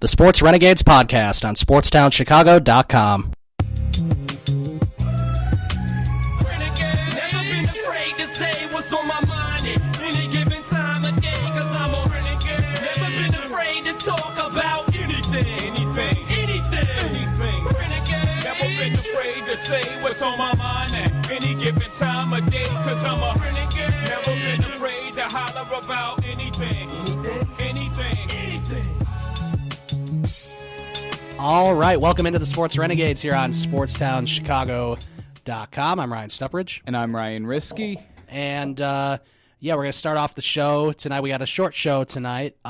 The Sports Renegades podcast on SportsTownChicago.com. Say what's on my mind at any given time of day, cause I'm a renegade. Never been afraid to holler about anything. All right, welcome into the Sports Renegades here on SportsTownChicago.com. I'm Ryan Stuprich. And I'm Ryan Risky. And, we're going to start off the show tonight. We got a short show tonight. We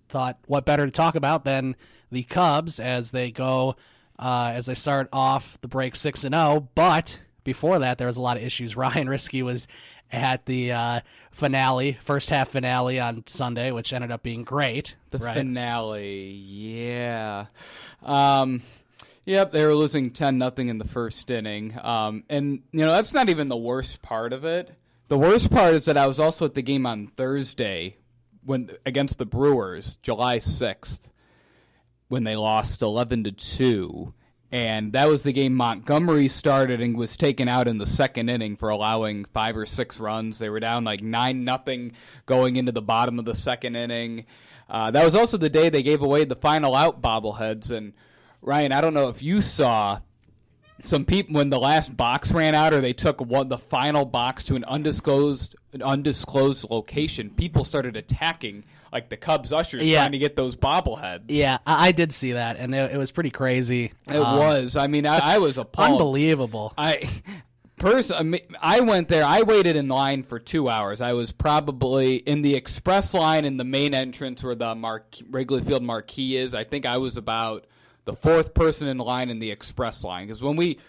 thought what better to talk about than the Cubs as they go as they start off the break 6-0, but before that, there was a lot of issues. Ryan Risky was at the first half finale on Sunday, which ended up being great. The finale, yeah. Yep, they were losing 10-0 in the first inning. And, that's not even the worst part of it. The worst part is that I was also at the game on Thursday against the Brewers, July 6th. When they lost 11-2, and that was the game Montgomery started and was taken out in the second inning for allowing 5 or 6 runs. They were down like 9-0 going into the bottom of the second inning. That was also the day they gave away the final out bobbleheads. And Ryan, I don't know if you saw some people when the last box ran out, or they took the final box to an undisclosed location. People started attacking like the Cubs ushers trying to get those bobbleheads. Yeah, I did see that, and it was pretty crazy. It was. I mean, I was appalled. Unbelievable. I went there. I waited in line for 2 hours. I was probably in the express line in the main entrance where the Wrigley Field marquee is. I think I was about the 4th person in line in the express line, because when we,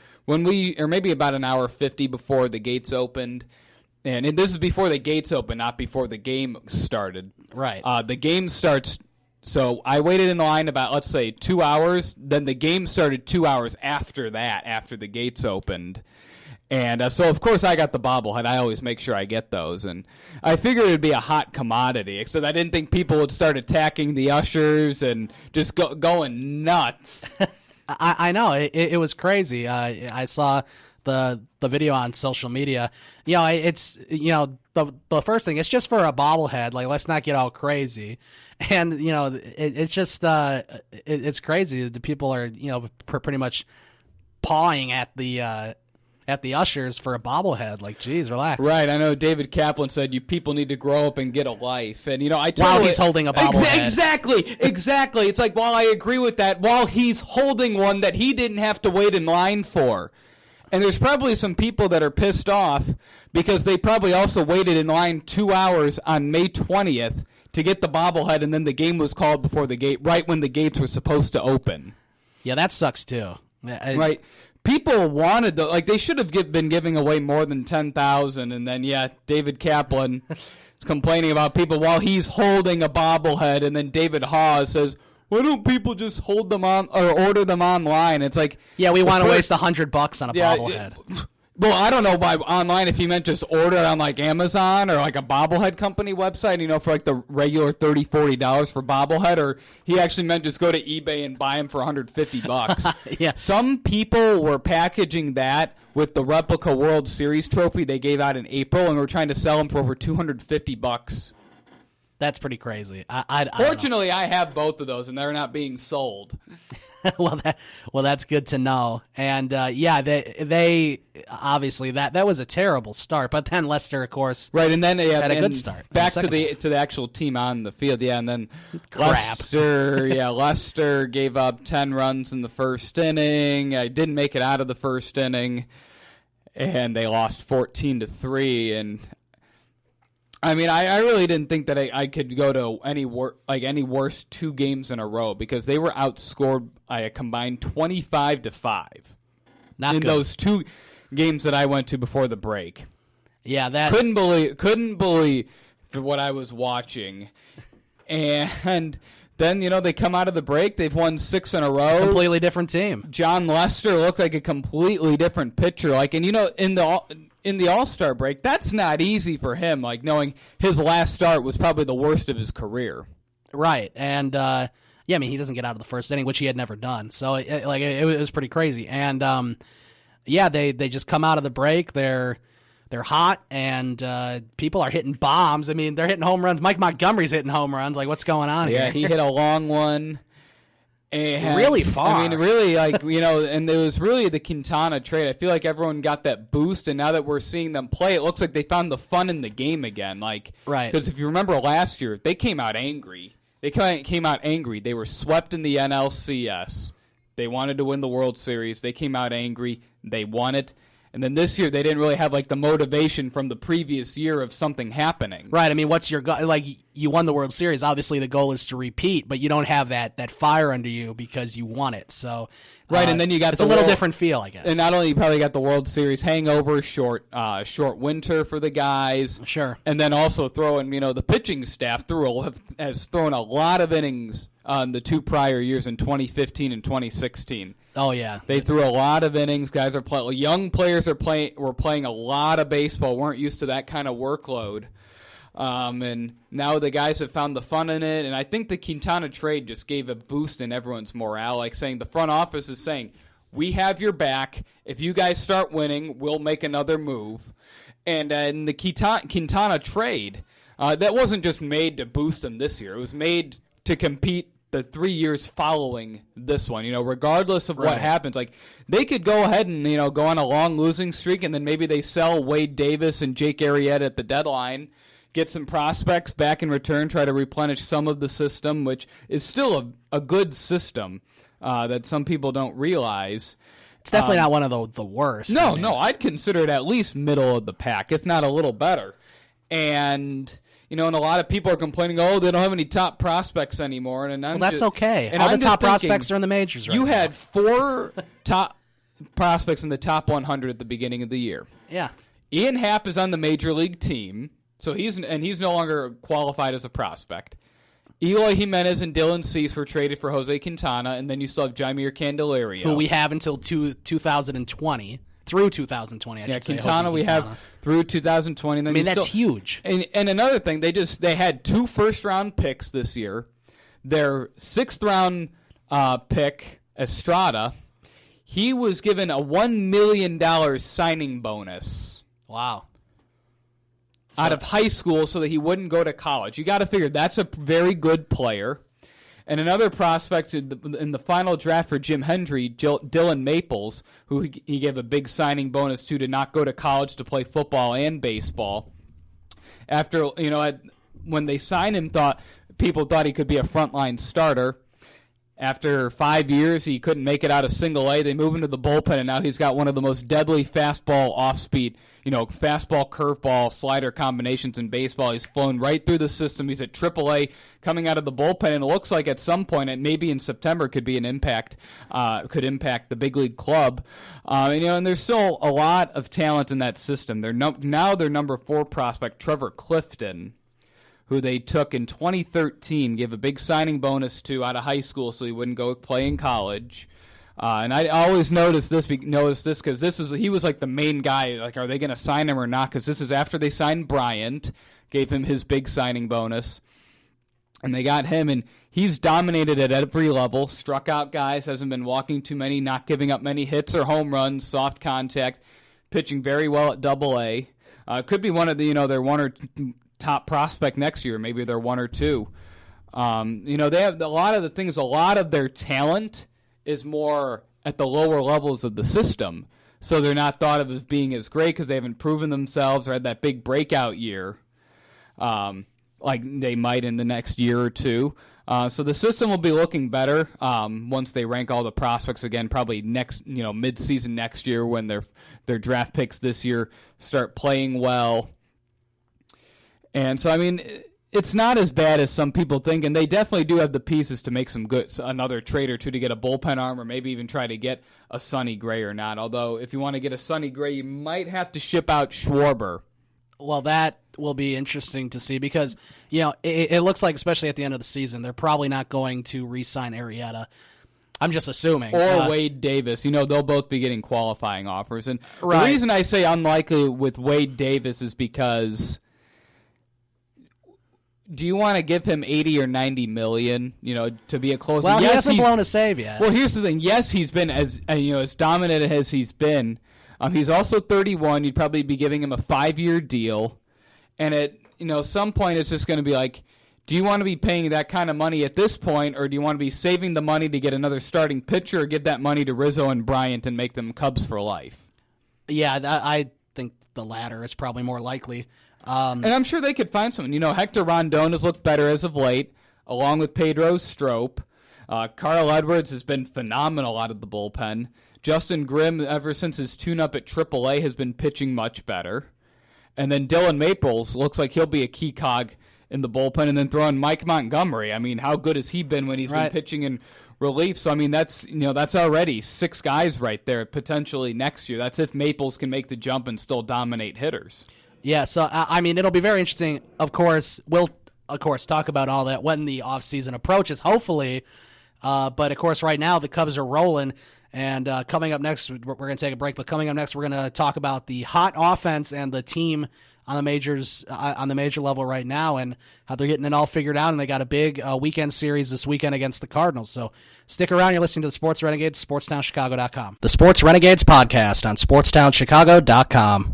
or maybe about an hour 50 before the gates opened. And this is before the gates open, not before the game started. Right. The game starts, so I waited in line about, let's say, 2 hours. Then the game started 2 hours after that, after the gates opened. And so, of course, I got the bobblehead. I always make sure I get those. And I figured it would be a hot commodity, except I didn't think people would start attacking the ushers and just going nuts. I know. It was crazy. I saw the video on social media. It's the first thing, it's just for a bobblehead, like, let's not get all crazy. And it's just it's crazy. The people are pretty much pawing at the ushers for a bobblehead. Like, geez, relax. Right. I know David Kaplan said you people need to grow up and get a life. And while he's holding a bobblehead. Exactly. It's like, while I agree with that, while he's holding one that he didn't have to wait in line for. And there's probably some people that are pissed off because they probably also waited in line 2 hours on May 20th to get the bobblehead, and then the game was called before the gate, right when the gates were supposed to open. Yeah, that sucks too. Right. People wanted they should have been giving away more than 10,000, and then David Kaplan is complaining about people while he's holding a bobblehead, and then David Hawes says, why don't people just hold them on or order them online? It's like, we want to waste $100 on a bobblehead. Well, I don't know by online if he meant just order it on like Amazon or like a bobblehead company website, for like the regular $30, $40 for bobblehead, or he actually meant just go to eBay and buy them for $150. Yeah. Some people were packaging that with the replica World Series trophy they gave out in April, and were trying to sell them for over $250. That's pretty crazy. Fortunately, I have both of those, and they're not being sold. well, that's good to know. And they obviously that was a terrible start. But then Lester, of course, right, and then had a good start. Back to the actual team on the field, and then crap. Lester gave up 10 runs in the first inning. I didn't make it out of the first inning, and they lost 14-3. And I mean, I really didn't think that I could go to any worse 2 games in a row, because they were outscored by a combined 25-5 in those 2 games that I went to before the break. Yeah, that couldn't believe for what I was watching. And then they come out of the break, they've won 6 in a row. Completely different team. John Lester looked like a completely different pitcher. In the All-Star break, that's not easy for him, knowing his last start was probably the worst of his career. Right, and yeah, I mean, he doesn't get out of the first inning, which he had never done. So it was pretty crazy. And yeah, they just come out of the break. They're hot, and people are hitting bombs. I mean, they're hitting home runs. Mike Montgomery's hitting home runs. Like, what's going on here? Yeah, he hit a long one. And, really far. I mean, really, like, and it was really the Quintana trade. I feel like everyone got that boost, and now that we're seeing them play, it looks like they found the fun in the game again. Like, right. Because if you remember last year, they came out angry. They came out angry. They were swept in the NLCS. They wanted to win the World Series. They came out angry. They won it. And then this year, they didn't really have, like, the motivation from the previous year of something happening. Right. I mean, what's your goal? Like, you won the World Series. Obviously, the goal is to repeat, but you don't have that fire under you because you won it. So, right, and then you got it's a little different feel, I guess. And not only you probably got the World Series hangover, short winter for the guys. Sure. And then also throwing, the pitching staff has thrown a lot of innings on the 2 prior years in 2015 and 2016. Oh yeah, they threw a lot of innings. Guys are playing. Young players were playing a lot of baseball. Weren't used to that kind of workload, and now the guys have found the fun in it. And I think the Quintana trade just gave a boost in everyone's morale. Like saying the front office is saying, "We have your back. If you guys start winning, we'll make another move." And in the Quintana trade, that wasn't just made to boost them this year. It was made to compete the 3 years following this one, regardless of what happens. Like, they could go ahead and, go on a long losing streak, and then maybe they sell Wade Davis and Jake Arrieta at the deadline, get some prospects back in return, try to replenish some of the system, which is still a good system that some people don't realize. It's definitely not one of the worst. No, I'd consider it at least middle of the pack, if not a little better. And and a lot of people are complaining, they don't have any top prospects anymore. And that's okay. And all the top prospects are in the majors right now. You had 4 top prospects in the top 100 at the beginning of the year. Yeah. Ian Happ is on the major league team, so he's no longer qualified as a prospect. Eloy Jimenez and Dylan Cease were traded for Jose Quintana, and then you still have Jaimir Candelario, who we have until 2020. Through 2020, I should say. Quintana we have through 2020. And then I mean, that's huge. And another thing, they had 2 first-round picks this year. Their 6th-round pick, Estrada, he was given a $1 million signing bonus. Wow. Out of high school so that he wouldn't go to college. You got to figure that's a very good player. And another prospect in the final draft for Jim Hendry, Dylan Maples, who he gave a big signing bonus to not go to college to play football and baseball. After, when they signed him, people thought he could be a frontline starter. After 5 years, he couldn't make it out of single A. They moved him to the bullpen, and now he's got one of the most deadly fastball off-speed, fastball, curveball, slider combinations in baseball. He's flown right through the system. He's at AAA coming out of the bullpen, and it looks like at some point, maybe in September, could impact the big league club. And there's still a lot of talent in that system. Now their number 4 prospect, Trevor Clifton, who they took in 2013, gave a big signing bonus to out of high school so he wouldn't go play in college. And I always notice this because he was like the main guy. Like, are they going to sign him or not? Because this is after they signed Bryant, gave him his big signing bonus. And they got him, and he's dominated at every level, struck out guys, hasn't been walking too many, not giving up many hits or home runs, soft contact, pitching very well at AA. Could be one of the, their one or top prospect next year. Maybe they're 1 or 2. They have a lot of their talent is more at the lower levels of the system. So they're not thought of as being as great because they haven't proven themselves or had that big breakout year like they might in the next year or 2. So the system will be looking better once they rank all the prospects again, probably next, mid-season next year when their draft picks this year start playing well. And so, I mean, it's not as bad as some people think, and they definitely do have the pieces to make some good, another trade or 2 to get a bullpen arm or maybe even try to get a Sonny Gray or not. Although, if you want to get a Sonny Gray, you might have to ship out Schwarber. Well, that will be interesting to see because, it looks like, especially at the end of the season, they're probably not going to re-sign Arrieta. I'm just assuming. Or Wade Davis. They'll both be getting qualifying offers. And the reason I say unlikely with Wade Davis is because do you want to give him 80 or 90 million, to be a closer? Well, yes, he hasn't blown a save yet. Well, here's the thing. Yes, he's been as dominant as he's been. He's also 31. You'd probably be giving him a 5-year deal. And at some point it's just going to be like, do you want to be paying that kind of money at this point, or do you want to be saving the money to get another starting pitcher, or give that money to Rizzo and Bryant and make them Cubs for life? Yeah, I think the latter is probably more likely. And I'm sure they could find someone. Hector Rondon has looked better as of late, along with Pedro Strop. Carl Edwards has been phenomenal out of the bullpen. Justin Grimm, ever since his tune-up at AAA, has been pitching much better. And then Dylan Maples looks like he'll be a key cog in the bullpen, and then throw in Mike Montgomery. I mean, how good has he been when he's been pitching in relief? So, I mean, that's already 6 guys right there potentially next year. That's if Maples can make the jump and still dominate hitters. Yeah, so, I mean, it'll be very interesting. Of course, we'll, talk about all that when the offseason approaches, hopefully. But, of course, right now the Cubs are rolling. And coming up next, we're going to take a break. But coming up next, we're going to talk about the hot offense and the team on the major level right now, and how they're getting it all figured out. And they got a big weekend series this weekend against the Cardinals. So stick around. You're listening to the Sports Renegades, SportsTownChicago.com. The Sports Renegades podcast on SportsTownChicago.com.